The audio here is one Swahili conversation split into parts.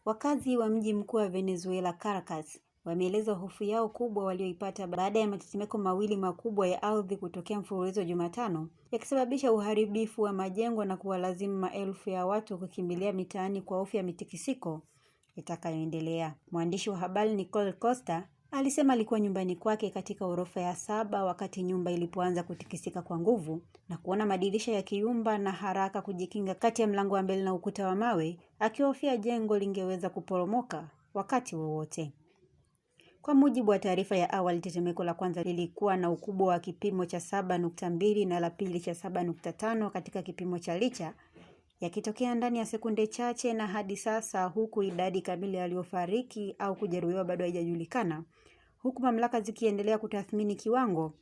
Wakazi wa mji mkuu wa Venezuela, Caracas, wameeleza hofu yao kubwa walioipata baada ya matetemeko mawili makubwa ya ardhi kutokea mfululizo Jumatano, yakisababisha uharibifu wa majengo na kuwalazimu maelfu ya watu kukimbilia mitaani kwa hofu ya mitikisiko itakayoendelea. Mwandishi wa habari Nicole Costa alisema alikuwa nyumbani kwake katika orofa ya 7 wakati nyumba ilipoanza kutikisika kwa nguvu na kuona madirisha yakiyumba na haraka kujikinga kati ya mlango wa mbele na ukuta wa mawe, akihofia jengo lingeweza kuporomoka wakati wowote. Kwa mujibu wa taarifa ya awali, tetemeko la kwanza lilikuwa na ukubwa wa kipimo cha 7.2 na la pili cha 7.5 katika kipimo cha Richter, yakitokea ndani ya sekunde chache, na hadi sasa huku idadi kamili waliofariki au kujeruhiwa bado haijajulikana, huku mamlaka zikiendelea kutathmini kiwango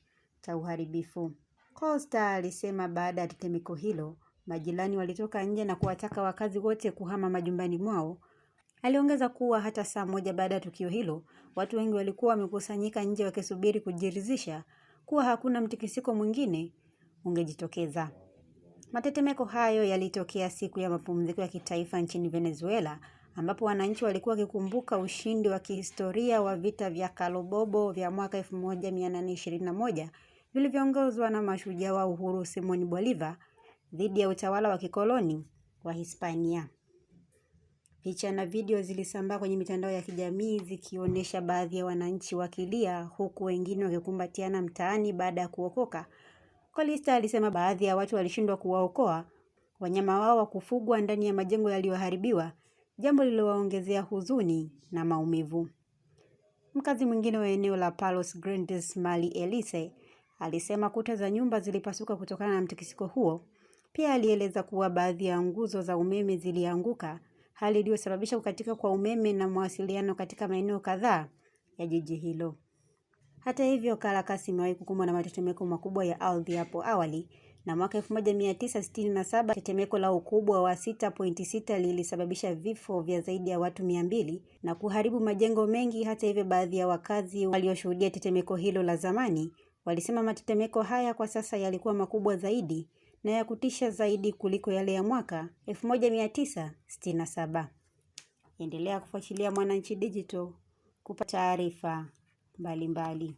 cha uharibifu. Costa alisema baada ya tetemeko hilo, majirani walitoka nje na kuwataka wakazi wote kuhama majumbani mwao. Aliongeza kuwa hata saa moja baada ya tukio hilo, watu wengi walikuwa wamekusanyika nje wakisubiri kujiridhisha kuwa hakuna mtikisiko mwingine ungejitokeza. Matetemeko hayo yalitokea siku ya mapumziko ya kitaifa nchini Venezuela, ambapo wananchi walikuwa wakikumbuka ushindi wa kihistoria wa vita vya Carabobo vya mwaka 1821 vilivyoongozwa na mashujaa wa uhuru Simón Bolívar dhidi ya utawala wa kikoloni wa Hispania. Picha na video zilisambaa kwenye mitandao ya kijamii zikionyesha baadhi ya wananchi wakilia huku wengine wakikumbatiana mtaani baada ya kuokoka. Costa alisema baadhi ya watu walishindwa kuwaokoa wanyama wao wa kufugwa ndani ya majengo yaliyoharibiwa, jambo lililowaongezea huzuni na maumivu. Mkazi mwingine wa eneo la Palos Grandes, Mali Elise, alisema kuta za nyumba zilipasuka kutokana na mtikisiko huo. Pia alieleza kuwa baadhi ya nguzo za umeme zilianguka, hali iliyosababisha kukatika kwa umeme na mawasiliano katika maeneo kadhaa ya jiji hilo. Hata hivyo, Caracas imewahi kukumbwa na matetemeko makubwa ya ardhi hapo awali, na mwaka 1967 tetemeko la ukubwa wa 6.6 lilisababisha vifo vya zaidi ya watu 200 na kuharibu majengo mengi. Hata hivyo, baadhi ya wakazi walioshuhudia tetemeko hilo la zamani walisema matetemeko haya kwa sasa yalikuwa makubwa zaidi na ya kutisha zaidi kuliko yale ya mwaka 1967. Endelea kufuatilia Mwananchi Digital kupata taarifa mbalimbali.